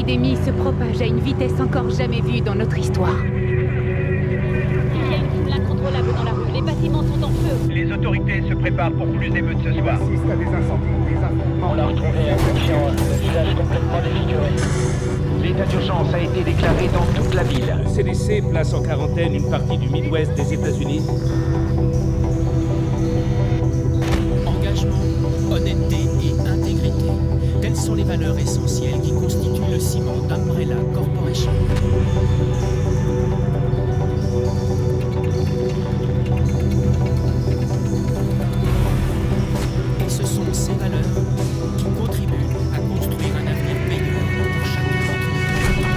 l'épidémie se propage à une vitesse encore jamais vue dans notre histoire. Il y a une foule incontrôlable dans la rue. Les bâtiments sont en feu. Les autorités se préparent pour plus d'émeutes ce soir. Assiste à des incendies, des affrontements. On a retrouvé un conscient, le visage complètement défiguré. L'état d'urgence a été déclaré dans toute la ville. Le CDC place en quarantaine une partie du Midwest des États-Unis. Engagement, honnêteté et intégrité. Telles sont les valeurs essentielles qui constituent le ciment d'Umbrella Corporation. Et ce sont ces valeurs qui contribuent à construire un avenir meilleur pour chacun d'entre nous.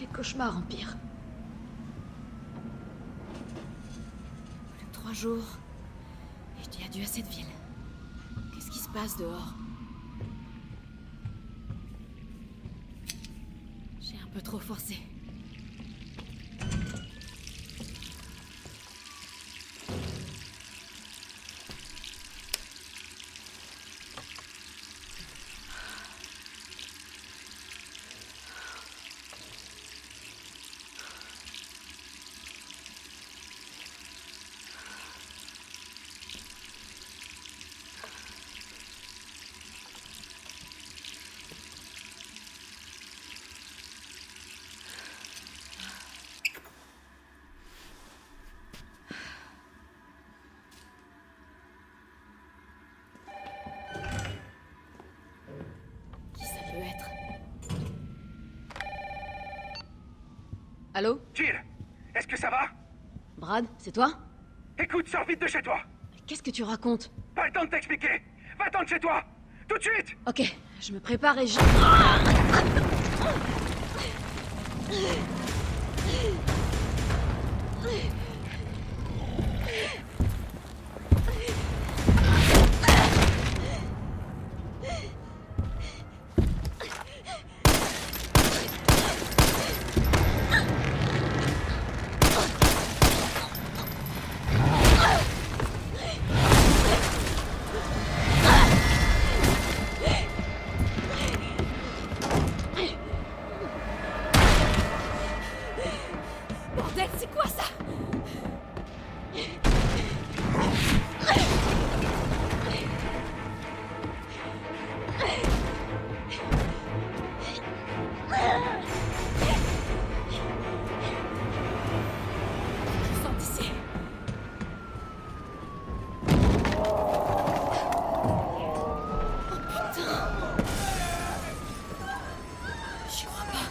Les cauchemars empirent. 3 jours, et je dis adieu à cette ville. Qu'est-ce qui se passe dehors? J'ai un peu trop forcé. Allô? Jill, est-ce que ça va? Brad, c'est toi? Écoute, sors vite de chez toi. Qu'est-ce que tu racontes? Pas le temps de t'expliquer. Va-t'en de chez toi. Tout de suite. Ok, je me prépare et je... Bordel, c'est quoi ça? Je sors d'ici. J'y crois pas.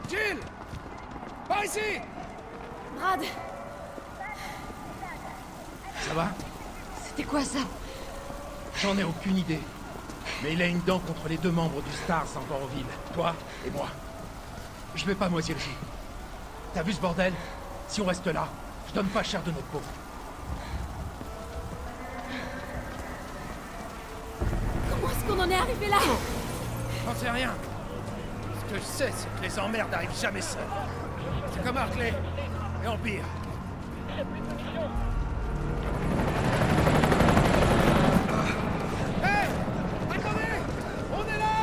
Jill! Par ici! Brad, Ça va? c'était quoi ça? J'en ai aucune idée. Mais il a une dent contre les deux membres du Stars encore en ville. Toi et moi. Je vais pas moisir le jus. T'as vu ce bordel? Si on reste là, je donne pas cher de notre peau. Comment est-ce qu'on en est arrivé là? J'en sais rien. Ce que je sais, c'est que les emmerdes n'arrivent jamais seules. C'est comme Hartley et Empire. Hé! Attendez! On est là!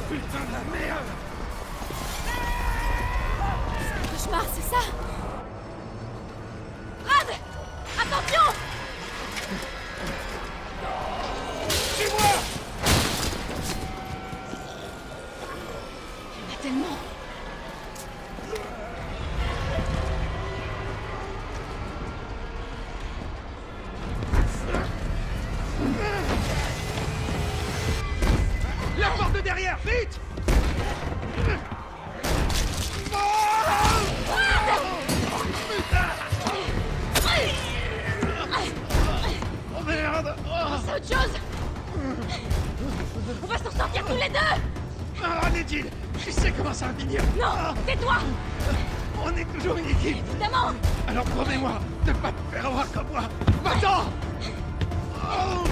Putain de la merde! Cauchemar, c'est ça? Brad! Attention! Suis-moi! Il y en a tellement. La porte de derrière, vite! Oh merde! C'est autre chose! On va s'en sortir tous les deux! Ah, allez, Jill! Je sais comment ça va finir! Non! Tais-toi! On est toujours une équipe! Évidemment! Alors promets-moi de pas te faire avoir comme moi! Va-t'en! Oh.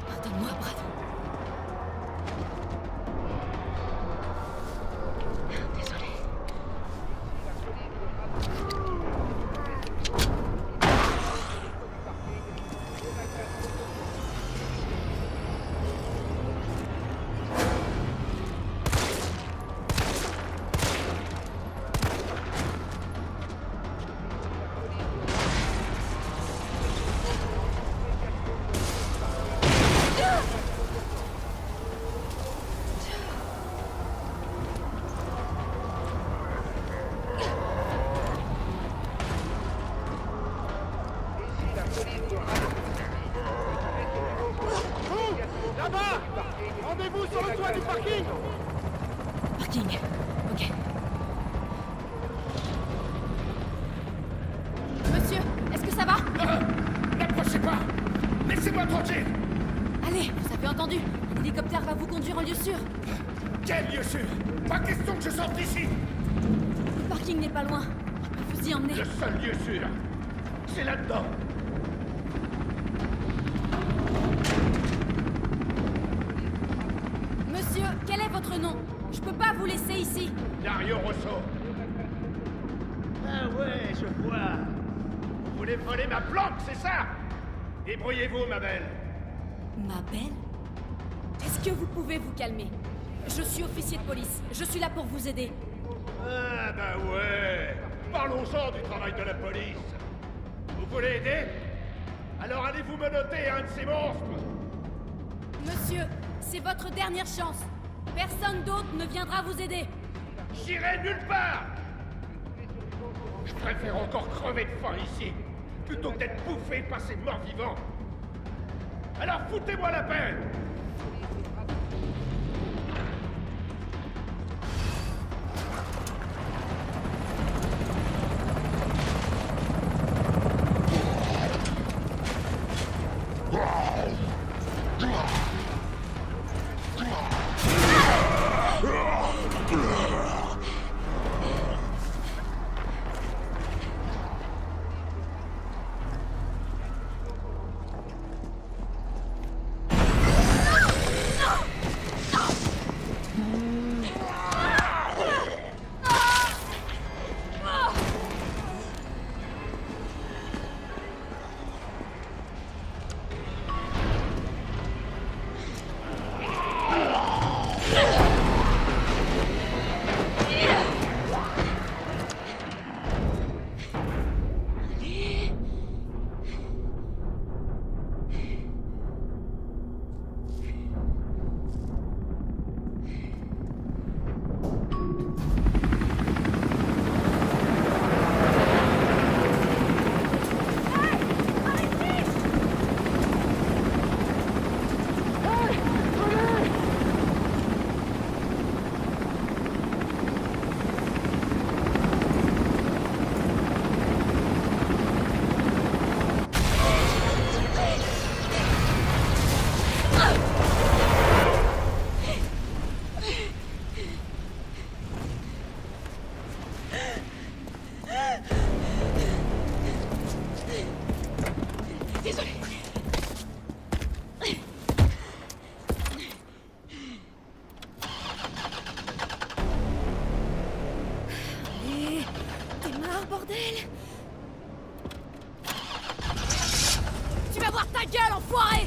Pardonne-moi, Brad. Désolé. Là-bas! Rendez-vous sur le toit du parking! Parking. Ok. Monsieur, est-ce que ça va? N'approchez pas! Laissez-moi tranquille! Allez, vous avez entendu. L'hélicoptère va vous conduire en lieu sûr. Quel lieu sûr! Pas question que je sorte d'ici! Le parking n'est pas loin. Je peux vous y emmener. Le seul lieu sûr, c'est là-dedans! non. Je peux pas vous laisser ici. Dario Rosso. Ah ouais, je vois. Vous voulez voler ma planque, c'est ça? Débrouillez-vous, ma belle. Ma belle? Est-ce que vous pouvez vous calmer? Je suis officier de police. Je suis là pour vous aider. Ah bah ouais. Parlons-en du travail de la police. Vous voulez aider? Alors allez-vous menotter un de ces monstres? Monsieur, c'est votre dernière chance. Personne d'autre ne viendra vous aider. J'irai nulle part. Je préfère encore crever de faim ici, plutôt que d'être bouffé par ces morts vivants. Alors foutez-moi la paix. Tu vas voir ta gueule, enfoiré!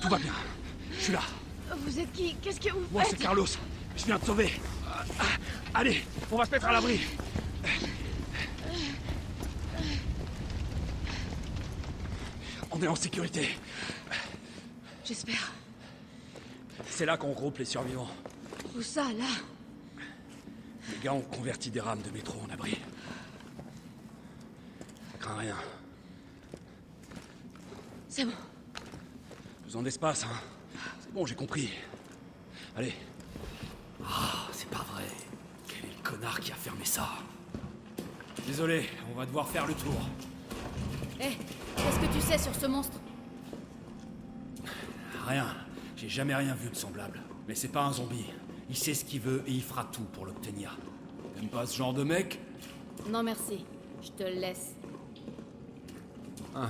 Tout va bien. Je suis là. Vous êtes qui? Qu'est-ce que vous faites? Moi, c'est Carlos. Je viens te sauver. Allez, on va se mettre à l'abri. On est en sécurité. J'espère. C'est là qu'on regroupe les survivants. Où ça, là? Les gars ont converti des rames de métro en abri. Crains rien. C'est bon. Besoin d'espace, hein. C'est bon, j'ai compris. Allez. Ah, c'est pas vrai. Quel est le connard qui a fermé ça? Désolé, on va devoir faire le tour. Hé, qu'est-ce que tu sais sur ce monstre? Rien. J'ai jamais rien vu de semblable. Mais c'est pas un zombie. Il sait ce qu'il veut et il fera tout pour l'obtenir. T'aimes pas ce genre de mec? Non merci, je te le laisse. Ah.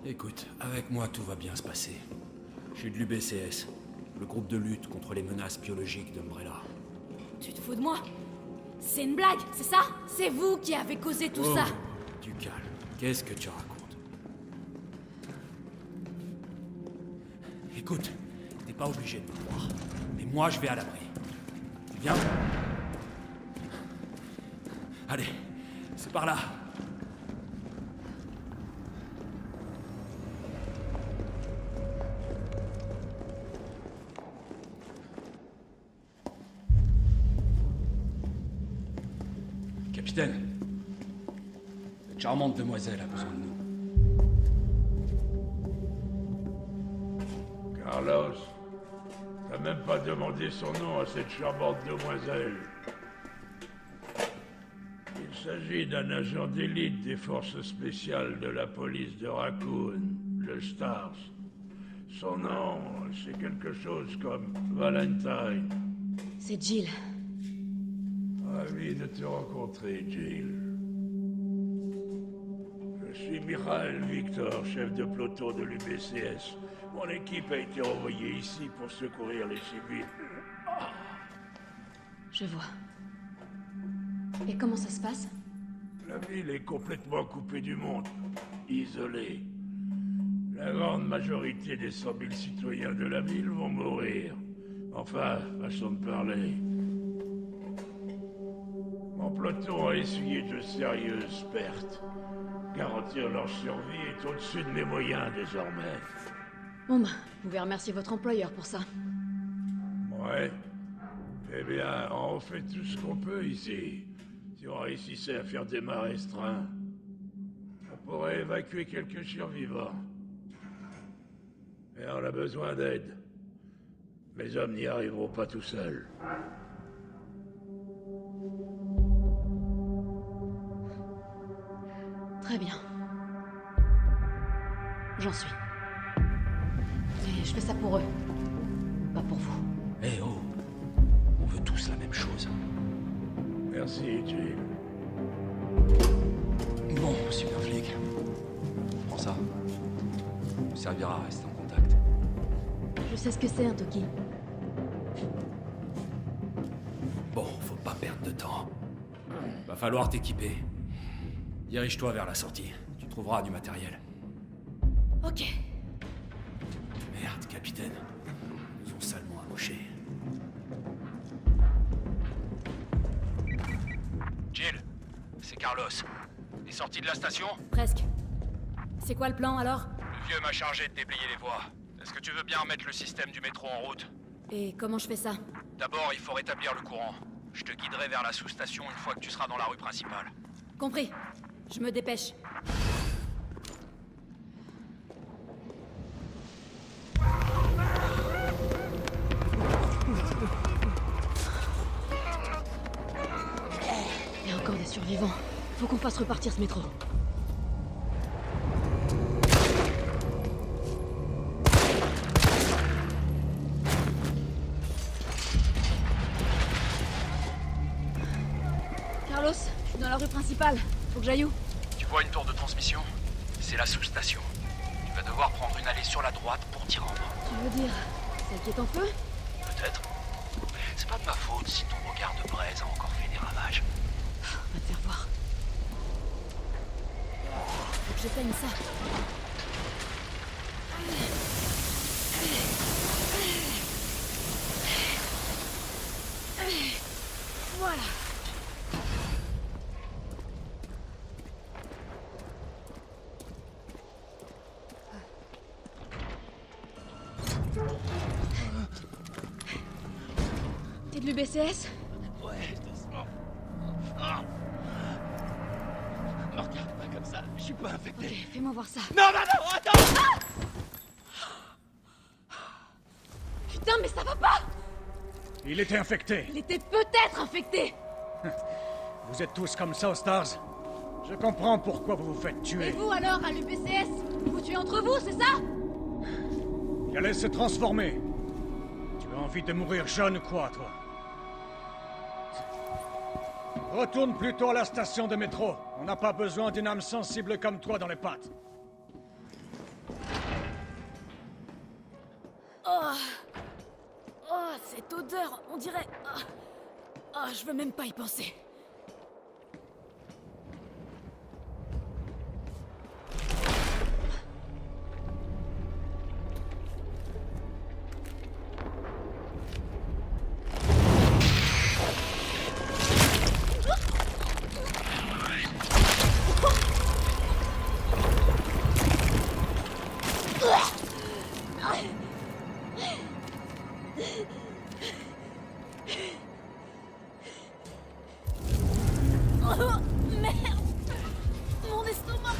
Écoute, avec moi tout va bien se passer. Je suis de l'UBCS, le groupe de lutte contre les menaces biologiques d'Umbrella. Tu te fous de moi? C'est une blague, c'est ça? C'est vous qui avez causé tout ça? Du calme. Qu'est-ce que tu racontes? Écoute, t'es pas obligé de me croire. Mais moi, je vais à l'abri. Tu viens? Allez, c'est par là. Capitaine, cette charmante demoiselle a besoin de nous. Carlos, t'as même pas demandé son nom à cette charmante demoiselle. Il s'agit d'un agent d'élite des forces spéciales de la police de Raccoon, le Stars. Son nom, c'est quelque chose comme Valentine. C'est Jill. Ravi de te rencontrer, Jill. Je suis Mikhail Victor, chef de peloton de l'UBCS. Mon équipe a été envoyée ici pour secourir les civils. Je vois. Et comment ça se passe? La ville est complètement coupée du monde, isolée. La grande majorité des 100 000 citoyens de la ville vont mourir. Enfin, façon de parler. Mon peloton a essuyé de sérieuses pertes. Garantir leur survie est au-dessus de mes moyens désormais. Bon bah, vous pouvez remercier votre employeur pour ça. Ouais. Eh bien, on fait tout ce qu'on peut ici. Si on réussissait à faire des mâts restreints, on pourrait évacuer quelques survivants. Mais on a besoin d'aide. Mes hommes n'y arriveront pas tout seuls. Très bien. J'en suis. Mais je fais ça pour eux. Pas pour vous. Eh oh! On veut tous la même chose. Merci, Jill. Bon, super flic. Prends ça. Ça nous servira à rester en contact. Je sais ce que c'est un Toki. Bon, faut pas perdre de temps. Va falloir t'équiper. Dirige-toi vers la sortie. Tu trouveras du matériel. Ok. Merde, capitaine. Ils nous ont salement amochés. Jill, c'est Carlos. T'es sorti de la station? Presque. C'est quoi le plan alors? Le vieux m'a chargé de déblayer les voies. Est-ce que tu veux bien remettre le système du métro en route? Et comment je fais ça? D'abord, il faut rétablir le courant. Je te guiderai vers la sous-station une fois que tu seras dans la rue principale. Compris. Je me dépêche. Il y a encore des survivants. Faut qu'on fasse repartir ce métro. Carlos, je suis dans la rue principale. Faut que j'aille où? Tu vois une tour de transmission? C'est la sous-station. Tu vas devoir prendre une allée sur la droite pour t'y rendre. Tu veux dire celle qui est en feu? Peut-être. C'est pas de ma faute si ton regard de braise a encore fait des ravages. On va te faire voir. Faut que j'éteigne ça. Voilà. T'es de l'UBCS? Ouais, doucement. Me regarde pas comme ça, je suis pas infecté. Ok, fais-moi voir ça. Non, non, non, attends! Putain, mais ça va pas! Il était infecté. Il était peut-être infecté! Vous êtes tous comme ça aux Stars. Je comprends pourquoi vous vous faites Et tuer. vous alors, à l'UBCS? Vous tuez entre vous, c'est ça? Il allait se transformer. Tu as envie de mourir jeune ou quoi, toi? Retourne plutôt à la station de métro. On n'a pas besoin d'une âme sensible comme toi dans les pattes. Oh, cette odeur, on dirait... je veux même pas y penser. Oh, merde! Mon estomac!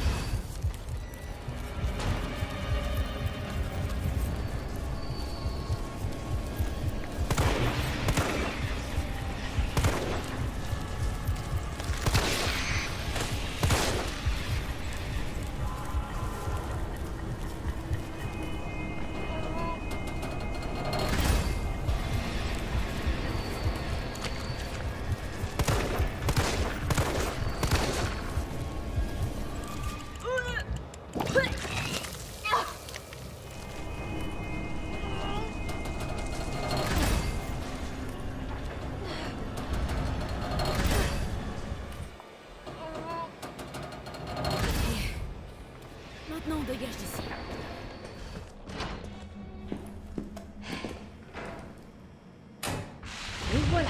Maintenant, on dégage d'ici. Et voilà.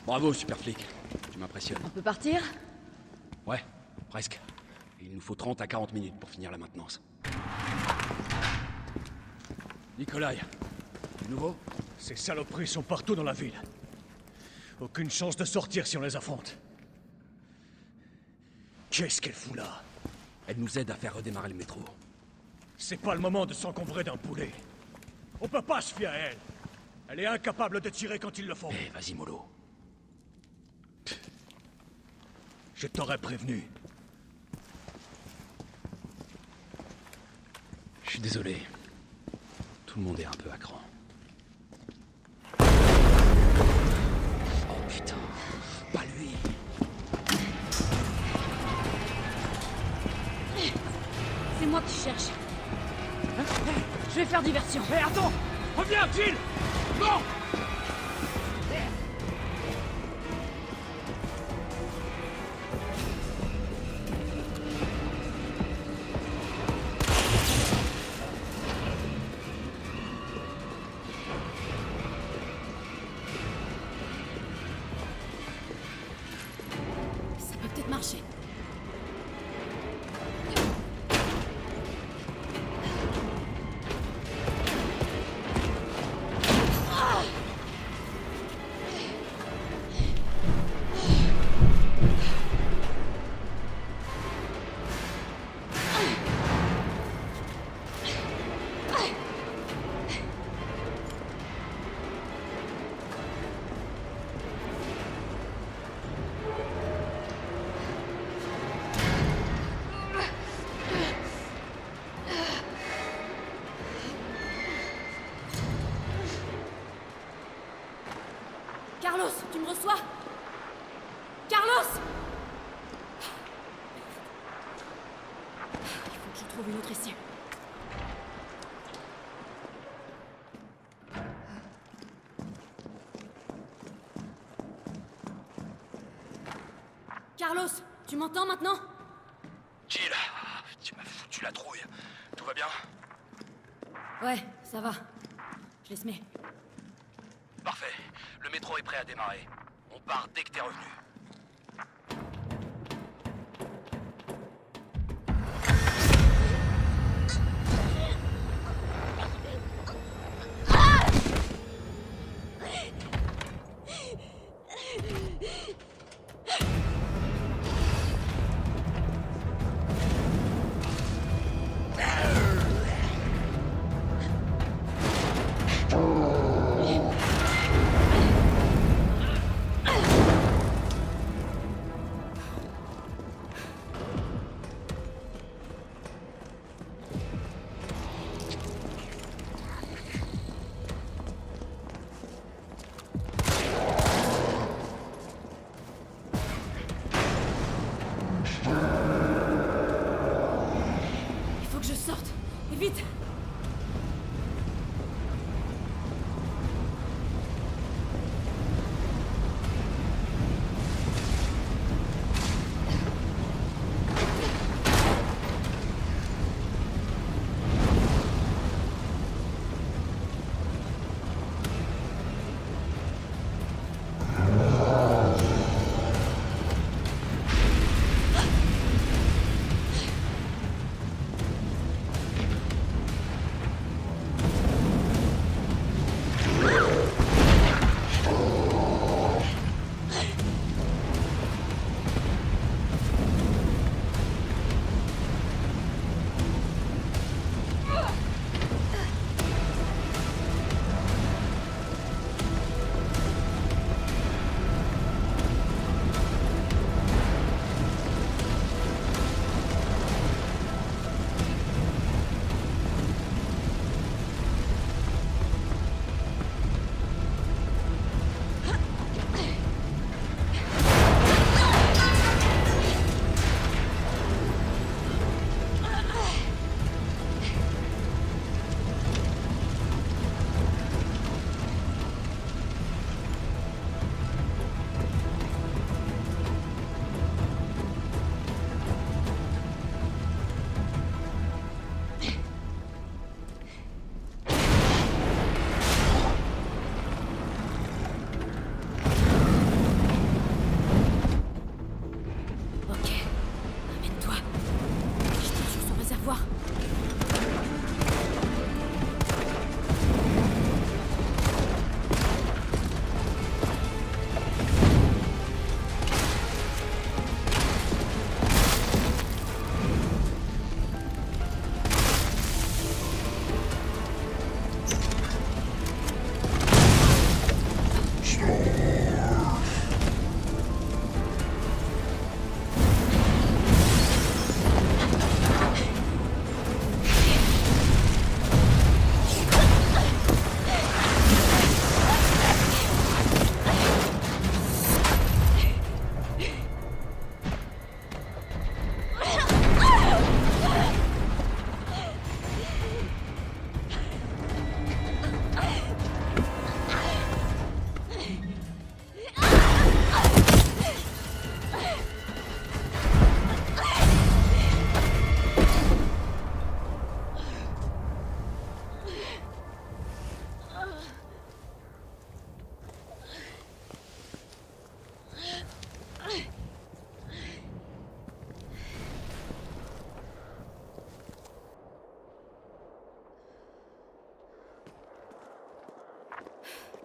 Bravo, super flic. Tu m'impressionnes. On peut partir? Ouais, presque. Il nous faut 30 à 40 minutes pour finir la maintenance. Nikolai, du nouveau? Ces saloperies sont partout dans la ville. Aucune chance de sortir si on les affronte. Qu'est-ce qu'elle fout là? Elle nous aide à faire redémarrer le métro. C'est pas le moment de s'encombrer d'un poulet. On peut pas se fier à elle. Elle est incapable de tirer quand il le faut. Eh, vas-y, mollo. Je t'aurais prévenu. Je suis désolé. Tout le monde est un peu à cran. Oh putain, pas lui. C'est moi que tu cherches. Je vais faire diversion. Hé, attends! Reviens, Jill! Non! Ça peut peut-être marcher. Carlos, tu me reçois? Carlos! Il faut que je trouve une autre issue. Carlos, tu m'entends maintenant? Jill, tu m'as foutu la trouille. Tout va bien? Ouais, ça va. Je laisse mets. Parfait. Le métro est prêt à démarrer. On part dès que t'es revenu.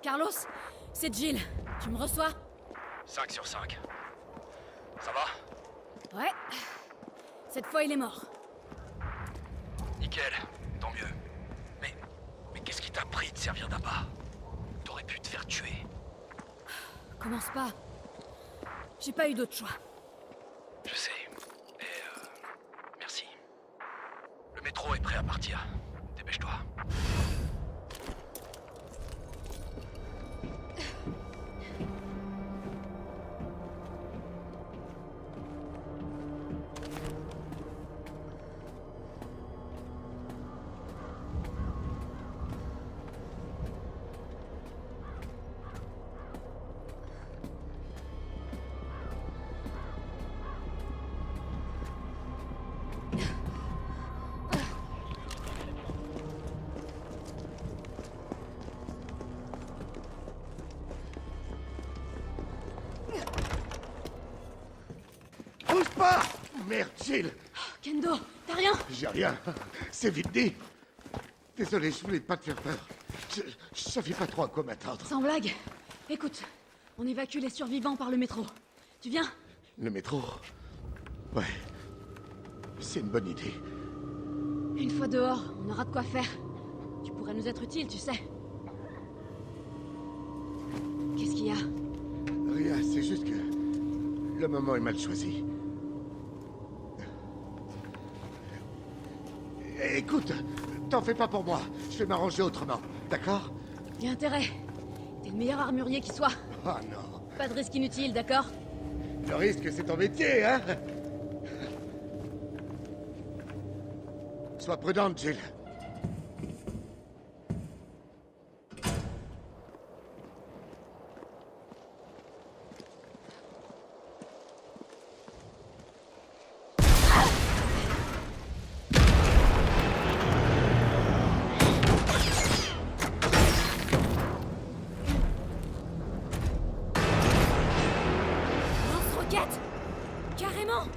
Carlos, c'est Jill. Tu me reçois? 5 sur 5. Ça va? Ouais. Cette fois, il est mort. Nickel, tant mieux. Mais qu'est-ce qui t'a pris de servir d'appât? T'aurais pu te faire tuer. Commence pas. J'ai pas eu d'autre choix. Je sais. Et merci. Le métro est prêt à partir. Dépêche-toi. Bouge pas! Merde, Jill! Kendo, t'as rien? J'ai rien. C'est vite dit. Désolé, je voulais pas te faire peur. Je savais pas trop à quoi m'attendre. Sans blague. Écoute, on évacue les survivants par le métro. Tu viens? Le métro? Ouais. C'est une bonne idée. Une fois dehors, on aura de quoi faire. Tu pourrais nous être utile, tu sais. Qu'est-ce qu'il y a? Rien, c'est juste que... le moment est mal choisi. Écoute, t'en fais pas pour moi. Je vais m'arranger autrement, d'accord? Y a intérêt. T'es le meilleur armurier qui soit. Oh non. Pas de risque inutile, d'accord? Le risque, c'est ton métier, hein? Sois prudente, Jill. Lance-roquette! Carrément!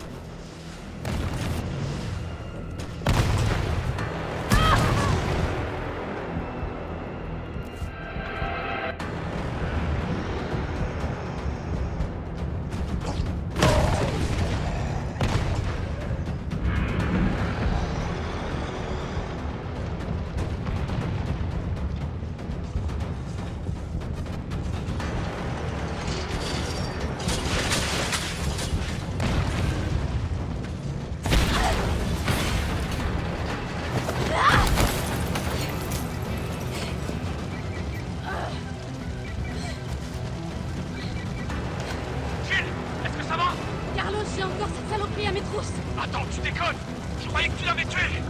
Carlos, j'ai encore cette saloperie à mes trousses! Attends, tu déconnes! Je croyais que tu l'avais tué!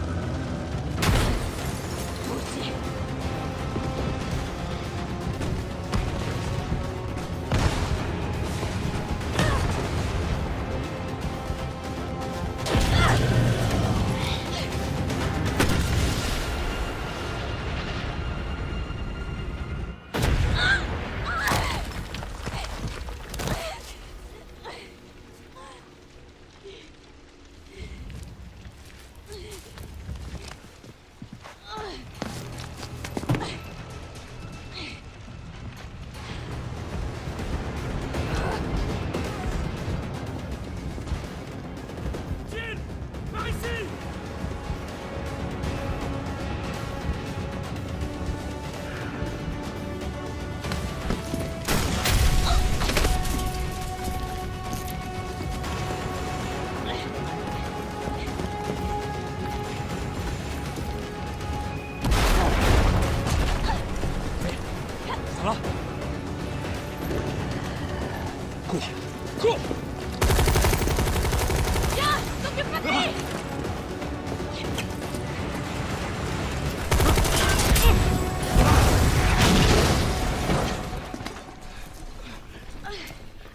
Toi aussi. Jill! Par ici! Ça va? Cours! Cours! Viens! T'occupe pas de lui!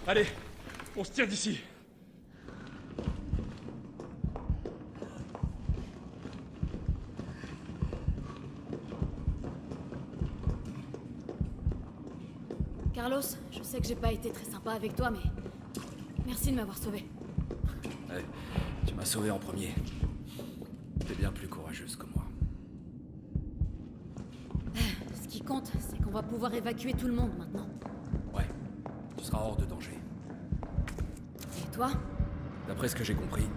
Allez, on se tire d'ici. Carlos, je sais que j'ai pas été très sympa avec toi, mais... merci de m'avoir sauvé. Ouais, tu m'as sauvé en premier. T'es bien plus courageuse que moi. Ce qui compte, c'est qu'on On va pouvoir évacuer tout le monde maintenant. Ouais, tu seras hors de danger. Et toi? D'après ce que j'ai compris,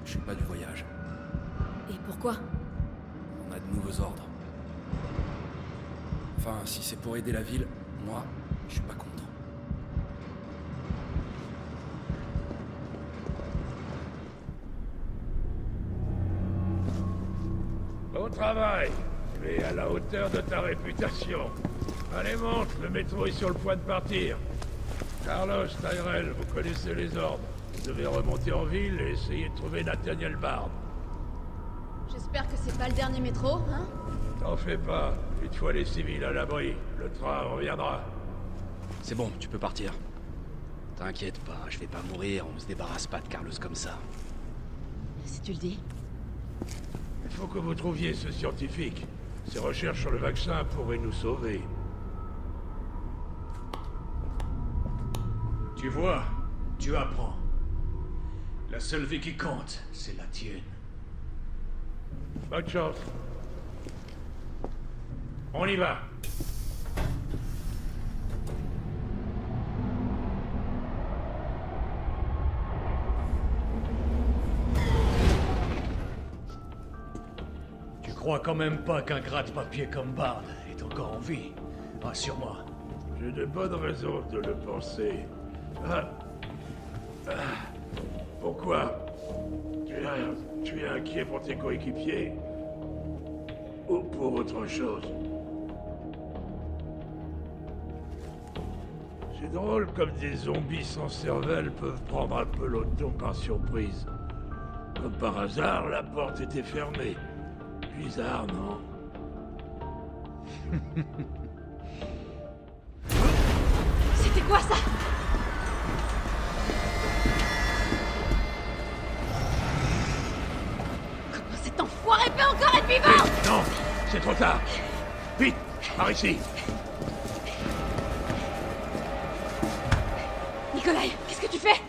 je suis pas du voyage. Et pourquoi? On a de nouveaux ordres. Enfin, si c'est pour aider la ville, moi, je suis pas contre. Bon travail. Tu es à la hauteur de ta réputation. Allez, monte, le métro est sur le point de partir. Carlos, Tyrell, vous connaissez les ordres. Vous devez remonter en ville et essayer de trouver Nathaniel Bard. J'espère que c'est pas le dernier métro, hein? T'en fais pas. Une fois les civils à l'abri, le train reviendra. C'est bon, tu peux partir. T'inquiète pas, je vais pas mourir, on se débarrasse pas de Carlos comme ça. Si tu le dis. Il faut que vous trouviez ce scientifique. Ses recherches sur le vaccin pourraient nous sauver. Tu vois, tu apprends. La seule vie qui compte, c'est la tienne. Bonne chance. On y va. Tu crois quand même pas qu'un gratte-papier comme Bard est encore en vie? Rassure-moi. J'ai de bonnes raisons de le penser. Pourquoi? Tu es inquiet pour tes coéquipiers? Ou pour autre chose? C'est drôle comme des zombies sans cervelle peuvent prendre un peloton par surprise. Comme par hasard, la porte était fermée. Bizarre, non? C'était quoi ça? Comment cet enfoiré peut encore être vivant? Non, c'est trop tard. Vite, par ici. Nikolai, qu'est-ce que tu fais?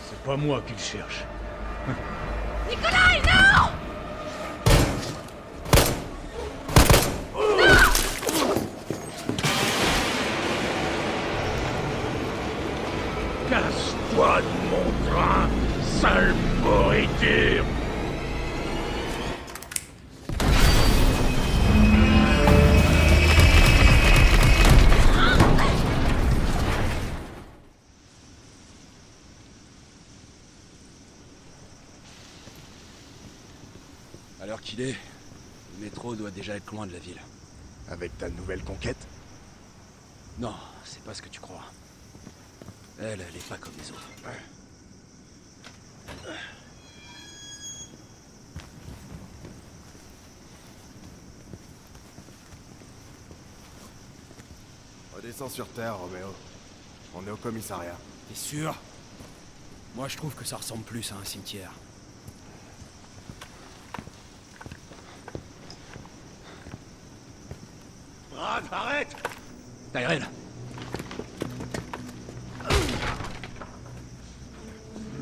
C'est pas moi qui le cherche. Nikolai, non! Casse-toi de mon train, sale pourriture! À l'heure qu'il est, le métro doit déjà être loin de la ville. Avec ta nouvelle conquête? Non, c'est pas ce que tu crois. Elle est pas comme les autres. Redescends sur Terre, Roméo. On est au commissariat. T'es sûr? Moi, je trouve que ça ressemble plus à un cimetière. Brad, arrête! Tyrell!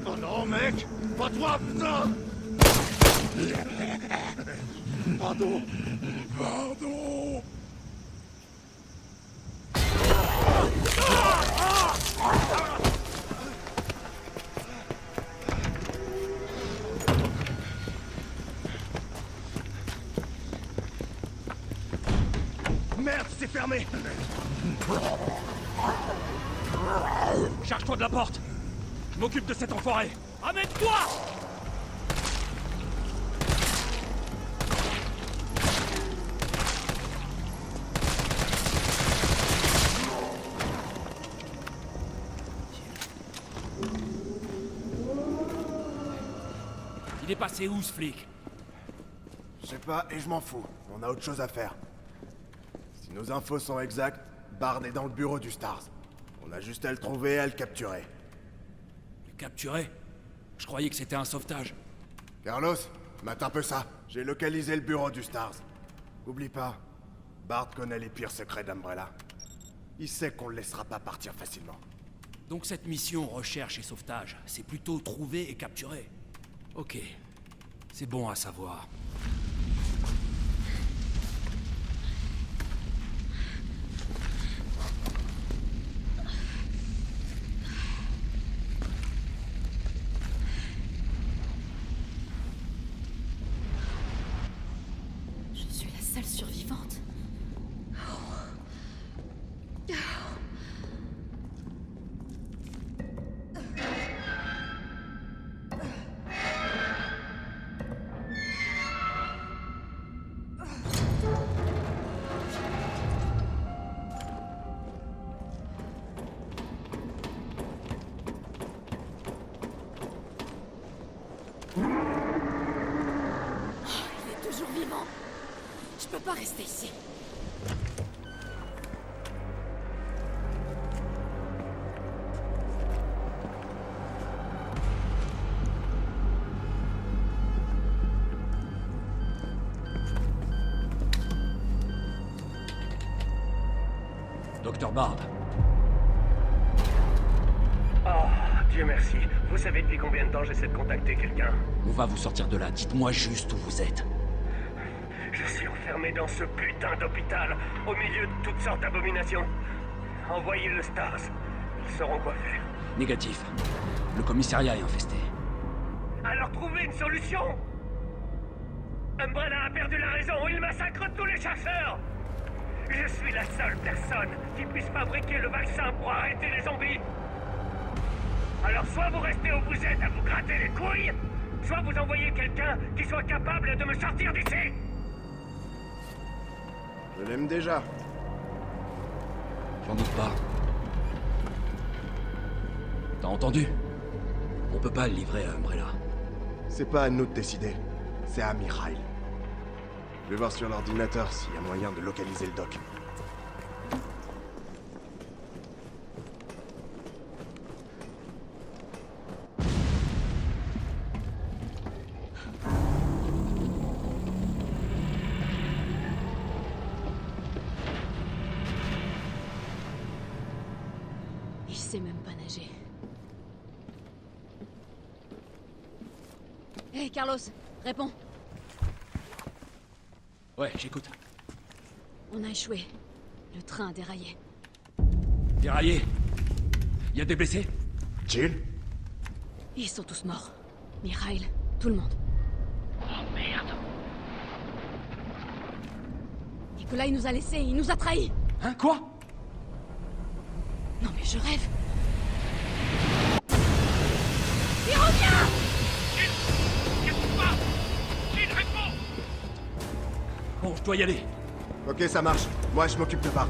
Oh non, mec! Pas toi, putain! Pardon! Pardon! Merde, c'est fermé! Charge-toi de la porte! Je m'occupe de cet enfoiré! Amène-toi! Il est passé où, ce flic? Je sais pas, et je m'en fous. On a autre chose à faire. Si nos infos sont exactes, Bard est dans le bureau du Stars. On a juste à le trouver et à le capturer. Le capturer? Je croyais que c'était un sauvetage. Carlos, mate un peu ça. J'ai localisé le bureau du Stars. Oublie pas, Bard connaît les pires secrets d'Umbrella. Il sait qu'on le laissera pas partir facilement. Donc cette mission recherche et sauvetage, c'est plutôt trouver et capturer. Ok, c'est bon à savoir. peux pas rester ici. Docteur Barbe. Oh, Dieu merci. Vous savez depuis combien de temps j'essaie de contacter quelqu'un? On va vous sortir de là. Dites-moi juste où vous êtes. Je suis enfermé dans ce putain d'hôpital, au milieu de toutes sortes d'abominations. Envoyez le Stars. Ils sauront quoi faire. Négatif. Le commissariat est infesté. Alors trouvez une solution! Umbrella a perdu la raison, il massacre tous les chasseurs! Je suis la seule personne qui puisse fabriquer le vaccin pour arrêter les zombies! Alors soit vous restez où vous êtes à vous gratter les couilles, soit vous envoyez quelqu'un qui soit capable de me sortir d'ici! Je l'aime déjà. J'en doute pas. T'as entendu? On peut pas le livrer à Umbrella. C'est pas à nous de décider. C'est à Mikhail. Je vais voir sur l'ordinateur s'il y a moyen de localiser le doc. Il sait même pas nager. Hé, Carlos, réponds. Ouais, j'écoute. On a échoué. Le train a déraillé. Déraillé? Y a des blessés? Jill? Ils sont tous morts. Mikhail, tout le monde. Oh merde! Nikolai nous a laissés, il nous a trahis. Hein, quoi? Non mais je rêve. Il revient! Bon, je dois y aller. Ok, ça marche. Moi, je m'occupe de Barbe.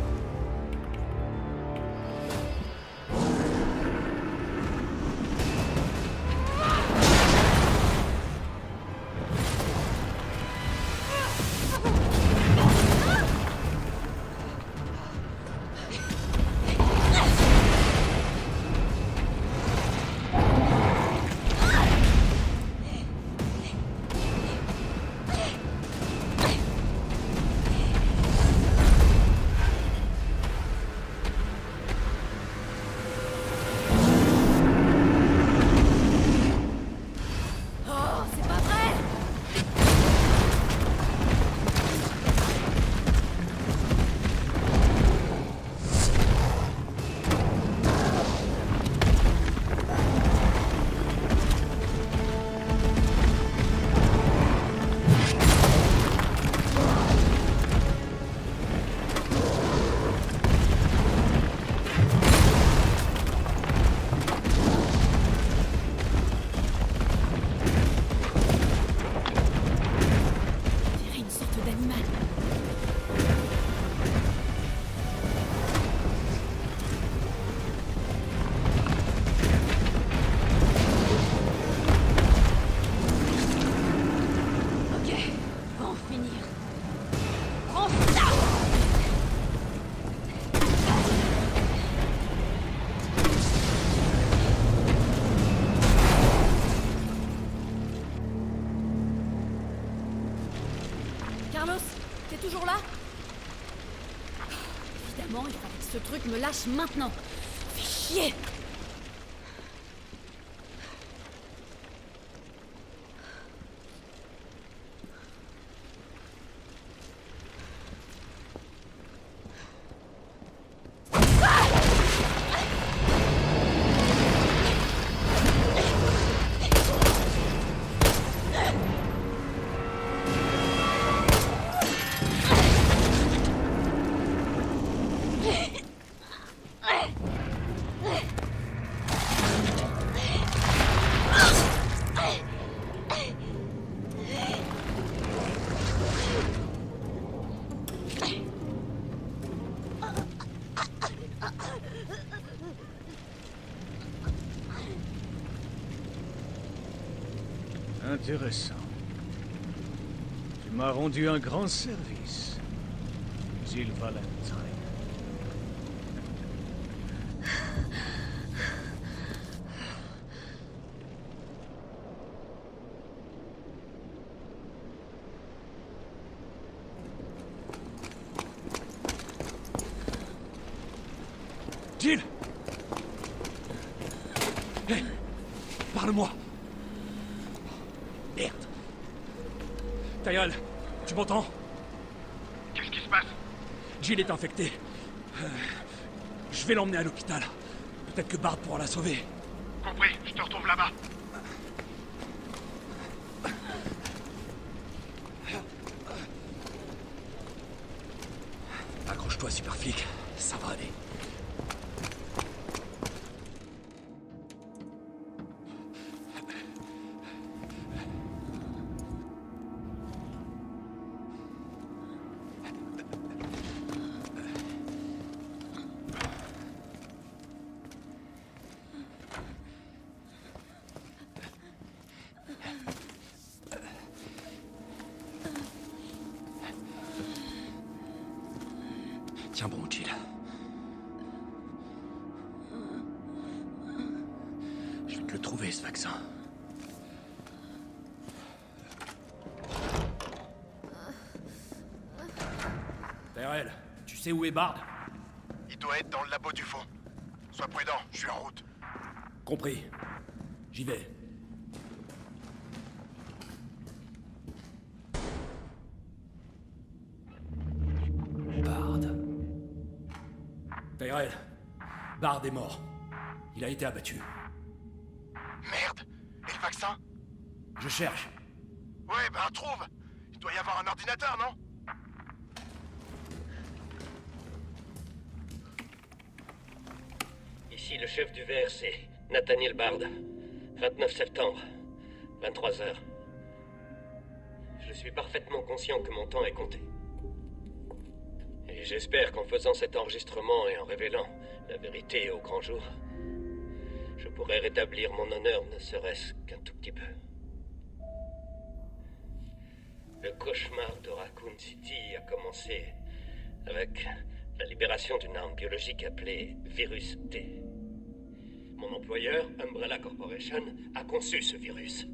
Évidemment, il fallait que ce truc me lâche maintenant. Fais chier! Intéressant. Tu m'as rendu un grand service. Jill Valentine. Jill! Hé! Parle-moi! Merde! Tyrell, tu m'entends? Qu'est-ce qui se passe? Jill est infectée. Je vais l'emmener à l'hôpital. Peut-être que Bard pourra la sauver. Compris, je te retrouve là-bas. Accroche-toi, super flic. Ça va aller. Tiens bon, Jill. Je vais te le trouver, ce vaccin. Tyrell, tu sais où est Bard? Il doit être dans le labo du fond. Sois prudent, je suis en route. Compris. J'y vais. Bard. Tyrell, Bard est mort. Il a été abattu. Merde. Et le vaccin? Je cherche. Ouais, ben trouve. Il doit y avoir un ordinateur, non? Ici le chef du VRC, Nathaniel Bard. 29 septembre, 23h. Je suis parfaitement conscient que mon temps est compté. Et j'espère qu'en faisant cet enregistrement et en révélant la vérité au grand jour, je pourrai rétablir mon honneur ne serait-ce qu'un tout petit peu. Le cauchemar de Raccoon City a commencé avec la libération d'une arme biologique appelée Virus T. Mon employeur, Umbrella Corporation, a conçu ce virus.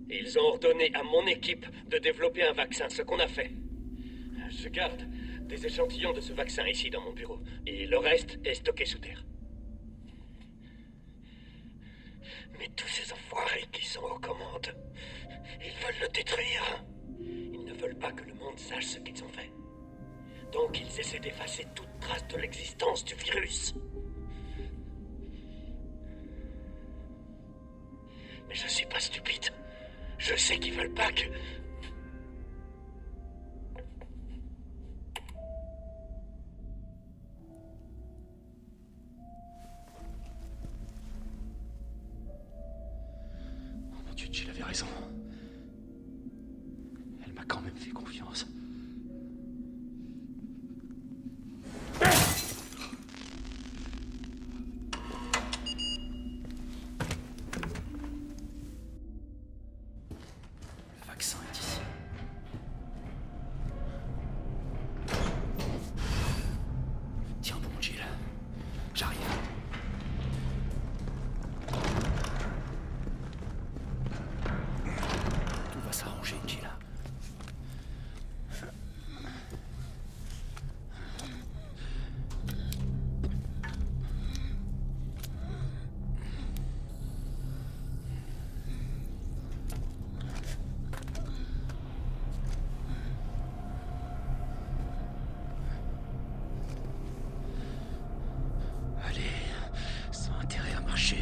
Et ils ont ordonné à mon équipe de développer un vaccin, ce qu'on a fait. Je garde des échantillons de ce vaccin ici dans mon bureau, et le reste est stocké sous terre. Mais tous ces enfoirés qui sont aux commandes, ils veulent le détruire. Ils ne veulent pas que le monde sache ce qu'ils ont fait. Donc ils essaient d'effacer toute trace de l'existence du virus. Mais je suis pas stupide. Je sais qu'ils veulent pas que... Oh mon Dieu, Jill avait raison. Elle m'a quand même fait confiance. Le vaccin est ici. Tiens bon, Jill. J'arrive. Tout va s'arranger, Jill. Allez, sans intérêt à marcher.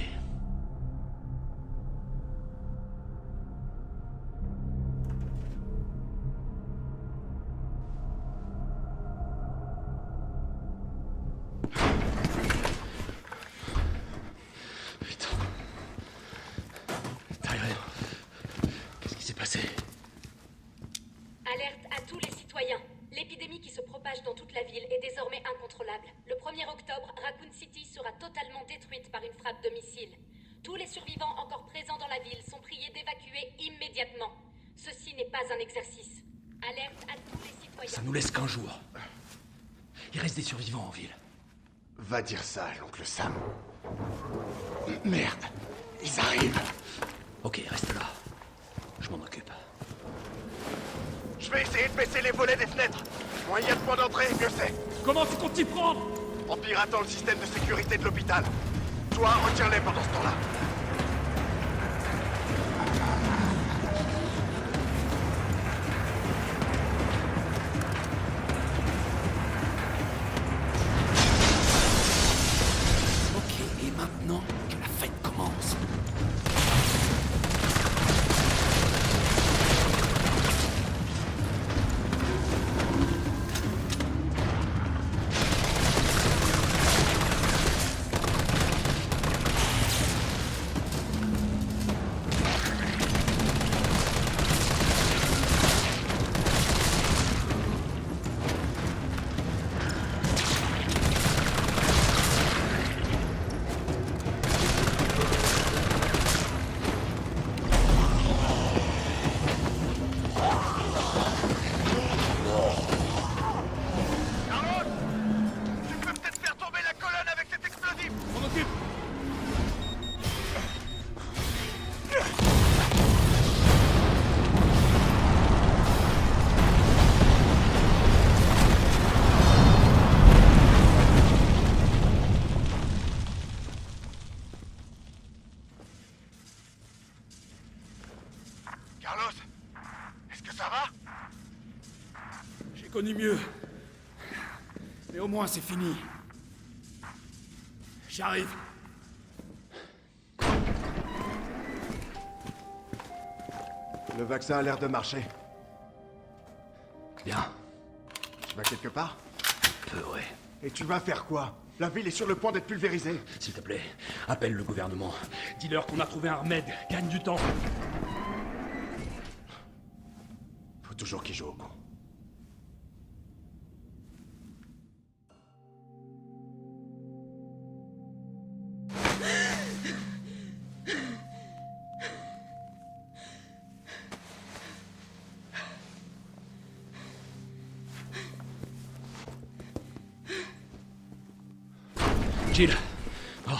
Putain. Tyrell, qu'est-ce qui s'est passé? Alerte à tous les citoyens. L'épidémie qui se propage dans toute la ville est désormais incontrôlable. Le 1er octobre, Raccoon City sera totalement détruite par une frappe de missile. Tous les survivants encore présents dans la ville sont priés d'évacuer immédiatement. Ceci n'est pas un exercice. Alerte à tous les citoyens. Ça nous laisse qu'un jour. Il reste des survivants en ville. Va dire ça à l'oncle Sam. Merde, ils arrivent. Ok, reste là. Je m'en occupe. Je vais essayer de baisser les volets des fenêtres. Moins il y a de points d'entrée, mieux c'est. Comment tu comptes t'y prendre? En piratant le système de sécurité de l'hôpital. Toi, retiens-les pendant ce temps-là. Ok, et maintenant que la fête commence. Carlos, est-ce que ça va? J'ai connu mieux. Mais au moins c'est fini. J'arrive. Le vaccin a l'air de marcher. Bien. Tu vas quelque part? Peu, ouais. Et tu vas faire quoi? La ville est sur le point d'être pulvérisée. S'il te plaît, appelle le gouvernement. Dis-leur qu'on a trouvé un remède. Gagne du temps. Faut toujours qu'ils jouent au con. Jill. Oh.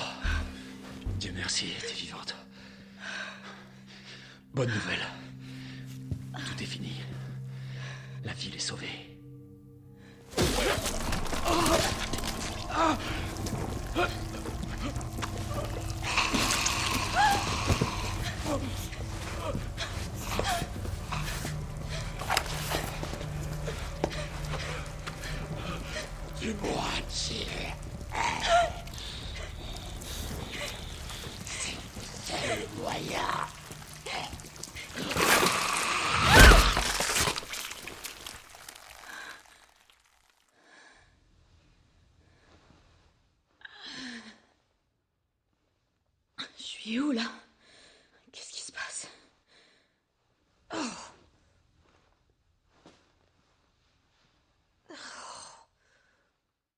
Dieu merci, t'es vivante. Bonne nouvelle. Tout est fini. La ville est sauvée. Dis-moi, Jill. C'est le moyen. Je suis où, là? Qu'est-ce qui se passe? Oh.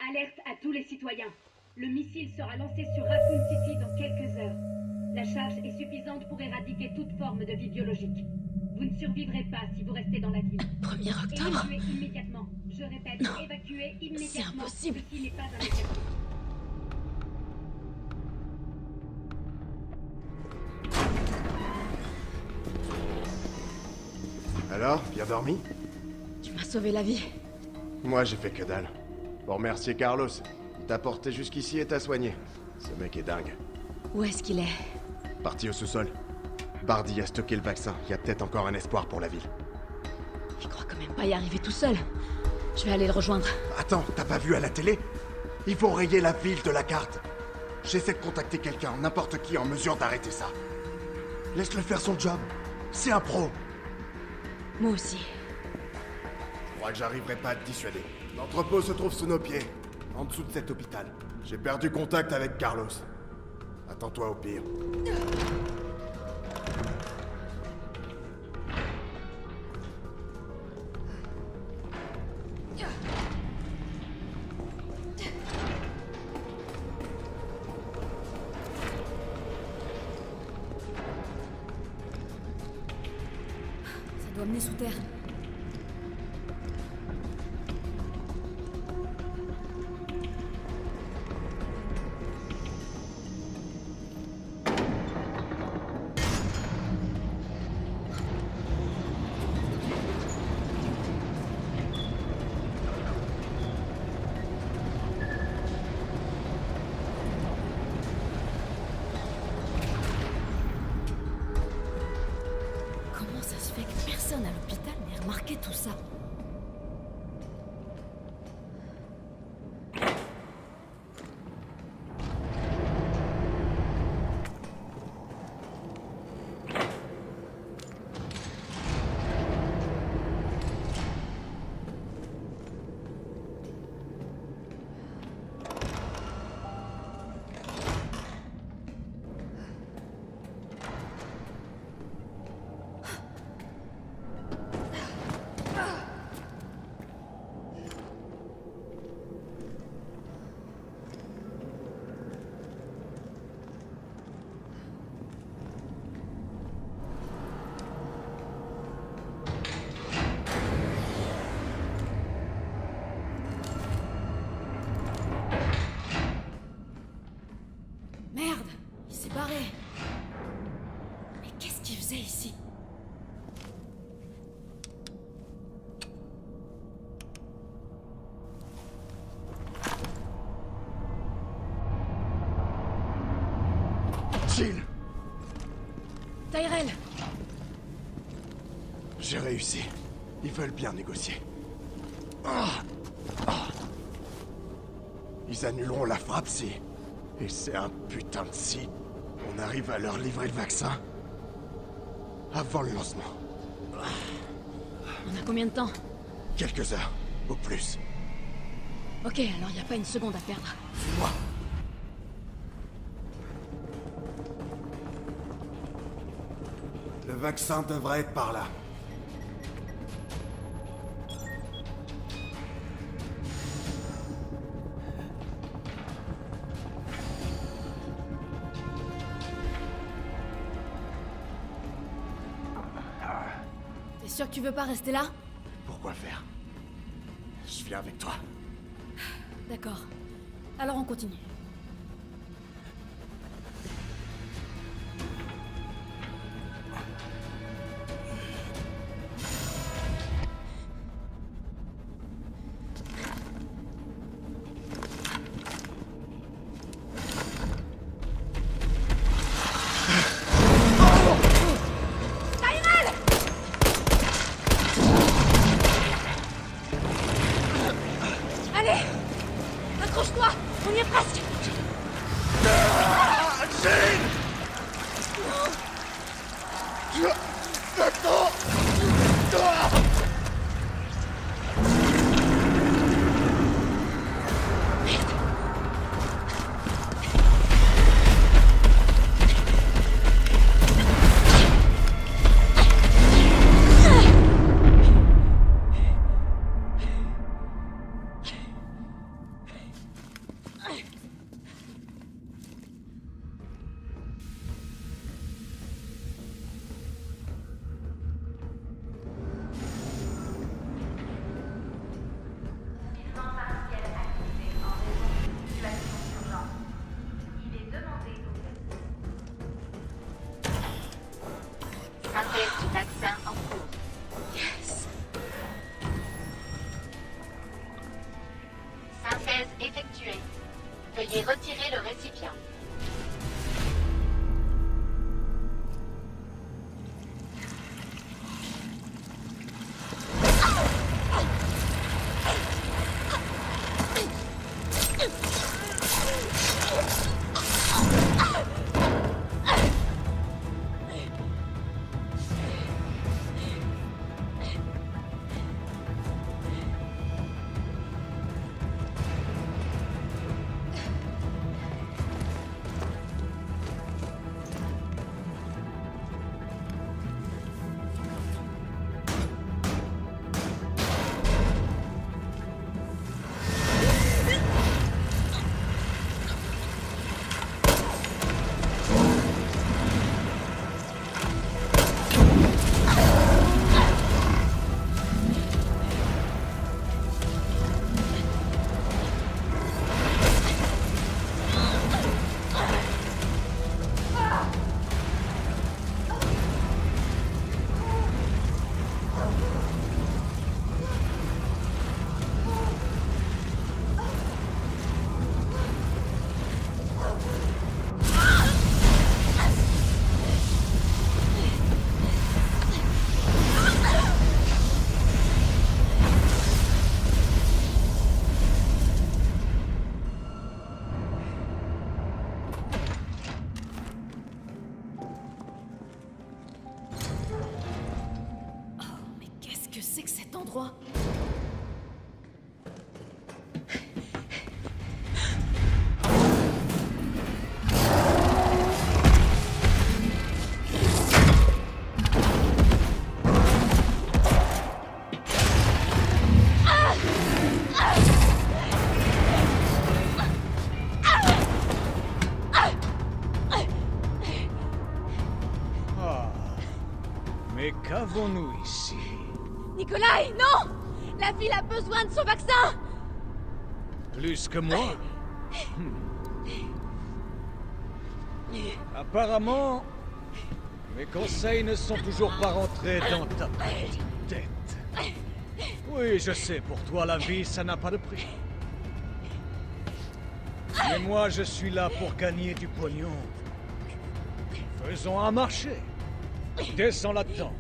Alerte à tous les citoyens. Le missile sera lancé sur Raccoon City dans quelques heures. La charge est suffisante pour éradiquer toute forme de vie biologique. Vous ne survivrez pas si vous restez dans la ville. 1er octobre? Évacuez immédiatement. Je répète, évacuez immédiatement. C'est impossible. Ceci n'est pas un exercice. Alors, bien dormi? Tu m'as sauvé la vie. Moi, j'ai fait que dalle. Pour remercier Carlos. Il t'a porté jusqu'ici et t'a soigné. Ce mec est dingue. Où est-ce qu'il est? Parti au sous-sol. Bardi a stocké le vaccin. Il y a peut-être encore un espoir pour la ville. Il croit quand même pas y arriver tout seul. Je vais aller le rejoindre. Attends, t'as pas vu à la télé? Ils vont rayer la ville de la carte. J'essaie de contacter quelqu'un, n'importe qui en mesure d'arrêter ça. Laisse-le faire son job. C'est un pro. Moi aussi. Je crois que j'arriverai pas à te dissuader. L'entrepôt se trouve sous nos pieds, en dessous de cet hôpital. J'ai perdu contact avec Carlos. Attends-toi au pire. Ça doit mener sous terre. c'est ici? Jill! Tyrell! J'ai réussi. Ils veulent bien négocier. Ils annuleront la frappe si... Et c'est un putain de si... On arrive à leur livrer le vaccin. Avant le lancement. On a combien de temps? Quelques heures, au plus. Ok, alors y a pas une seconde à perdre. Suis-moi. Le vaccin devrait être par là. T'es sûr que tu veux pas rester là? Pourquoi faire? Je viens avec toi. D'accord. Alors on continue. Veuillez retirer le récipient. Qu'avons-nous ici? Nikolai, non! La ville a besoin de son vaccin! Plus que moi? Apparemment, Mes conseils ne sont toujours pas rentrés dans ta petite tête. Oui, je sais, pour toi, la vie, ça n'a pas de prix. Mais moi, je suis là pour gagner du pognon. Faisons un marché. Descends là-dedans.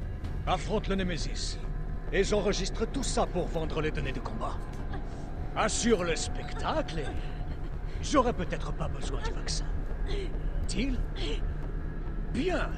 Affronte le Némésis. Et j'enregistre tout ça pour vendre les données de combat. Assure le spectacle et... j'aurai peut-être pas besoin du vaccin. Deal? Bien.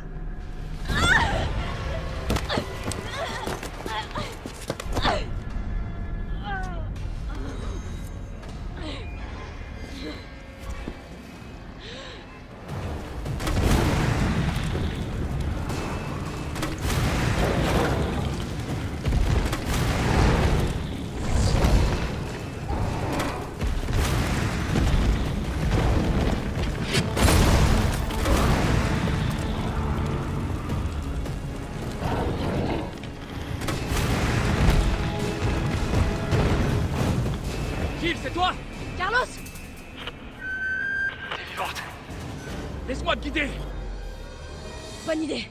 Jill, c'est toi? Carlos! T'es vivante. Laisse-moi te guider. Bonne idée.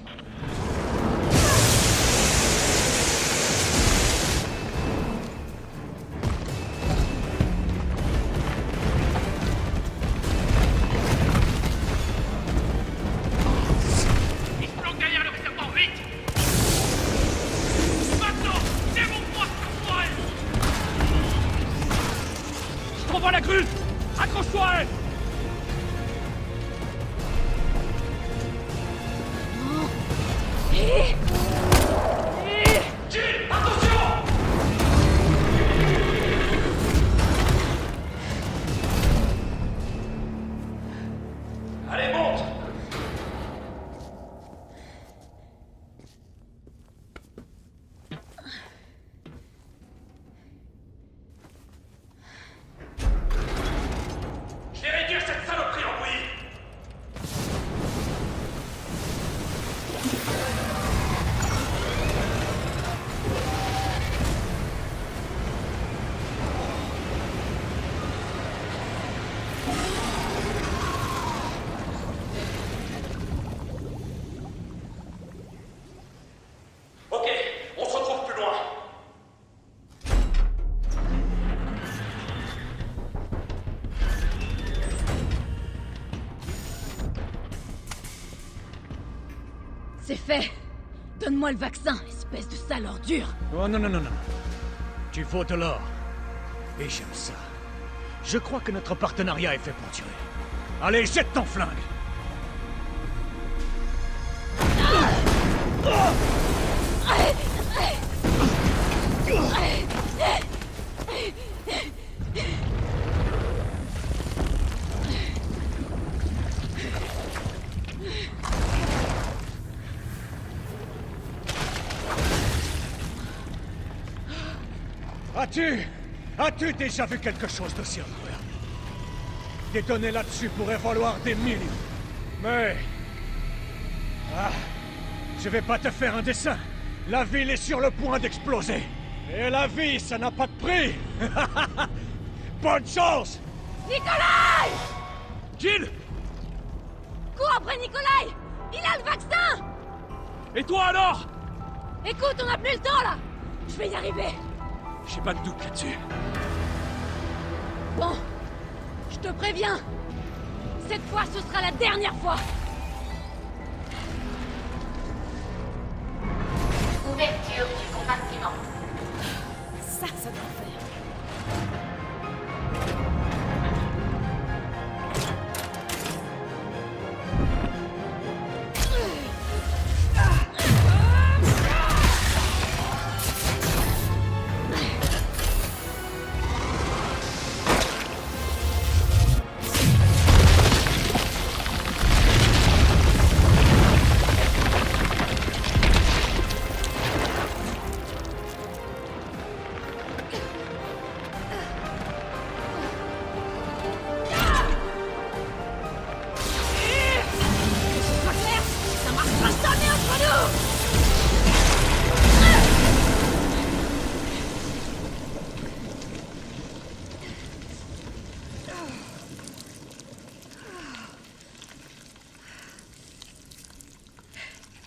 Il se planque derrière le réservoir, vite! Maintenant! Démonte-moi ce qu'on elle! Je t'envoie la grue. Accroche-toi à elle. Jill, attention! Allez, monte. Je vais réduire cette saloperie en bouillie! Ok, on se retrouve plus loin. C'est fait. Donne-moi le vaccin, espèce de sale ordure. Oh non, non, non, non. Tu vaux de l'or. Et j'aime ça. Je crois que notre partenariat est fait pour durer. Allez, jette ton flingue. As-tu déjà vu quelque chose d'aussi incroyable? Des données là-dessus pourraient valoir des millions. Mais... ah, je vais pas te faire un dessin. La ville est sur le point d'exploser. Et la vie, ça n'a pas de prix. Bonne chance! Nikolai! Jill! Cours après Nikolai! Il a le vaccin! Et toi alors? Écoute, on n'a plus le temps là! Je vais y arriver! J'ai pas de doute là-dessus. Bon, je te préviens. Cette fois, ce sera la dernière fois. Ouverture du compartiment. Ça doit faire.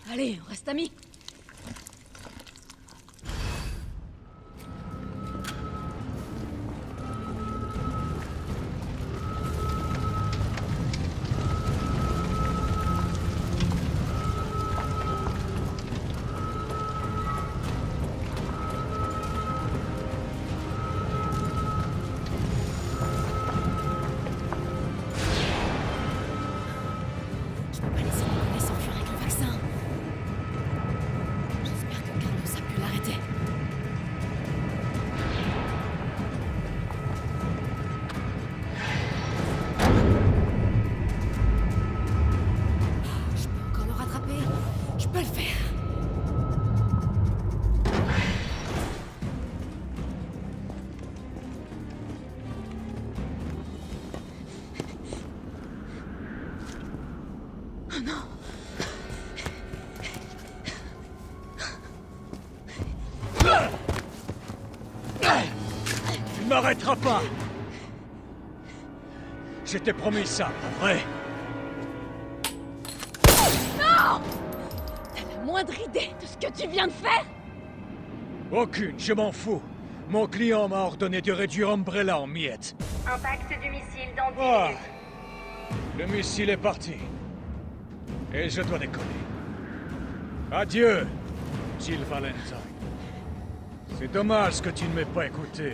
Allez, on reste amis. Tu ne m'arrêteras pas! Je t'ai promis ça, pas vrai? Non! T'as la moindre idée de ce que tu viens de faire? Aucune, je m'en fous. Mon client m'a ordonné de réduire Umbrella en miettes. Impact du missile dans 10 Ah! minutes. Le missile est parti. Et je dois décoller. Adieu, Jill Valentine. C'est dommage que tu ne m'aies pas écouté.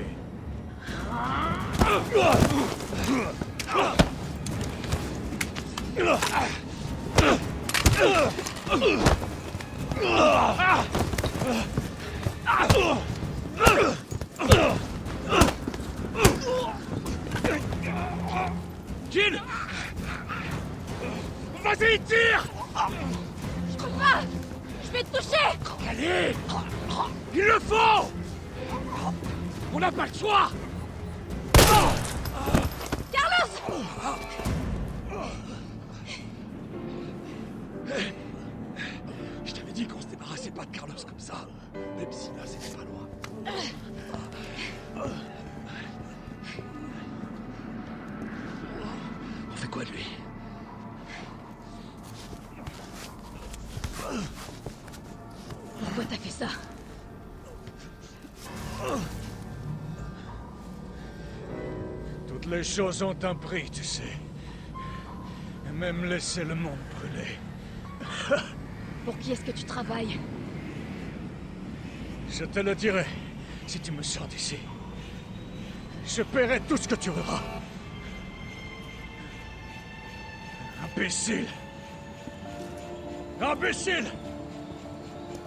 Jill! Vas-y, tire! Je peux pas! Je vais te toucher! Allez! Il le faut! On n'a pas le choix! Carlos! Je t'avais dit qu'on se débarrassait pas de Carlos comme ça. Même si là, c'était pas loin. On fait quoi de lui? Pourquoi t'as fait ça? Toutes les choses ont un prix, tu sais. Et même laisser le monde brûler. Pour qui est-ce que tu travailles? Je te le dirai, si tu me sors d'ici. Je paierai tout ce que tu auras. Imbécile! Imbécile!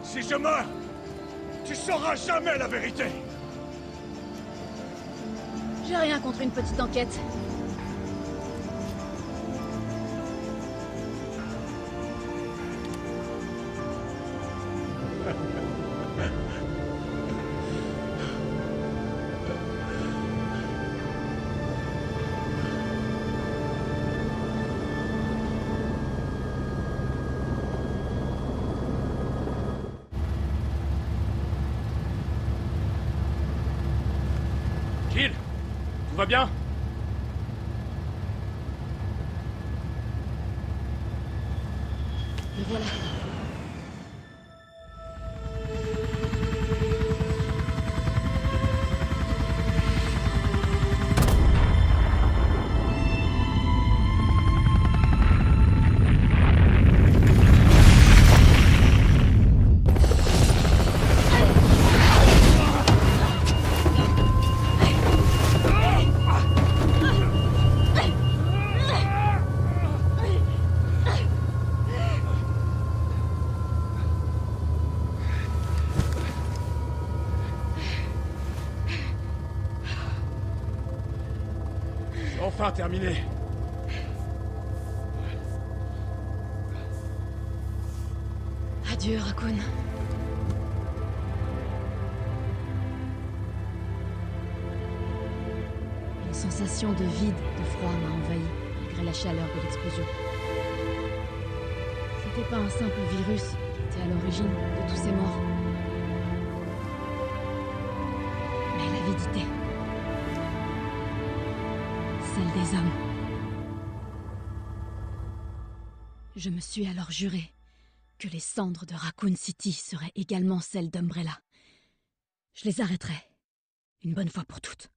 Si je meurs, tu sauras jamais la vérité! J'ai rien contre une petite enquête. Jill! Tout va bien? Me voilà. Enfin terminé. Adieu, Raccoon. Une sensation de vide, de froid m'a envahi, malgré la chaleur de l'explosion. C'était pas un simple virus qui était à l'origine de tous ces morts. Mais l'avidité. Celle des hommes. Je me suis alors juré que les cendres de Raccoon City seraient également celles d'Umbrella. Je les arrêterai, une bonne fois pour toutes.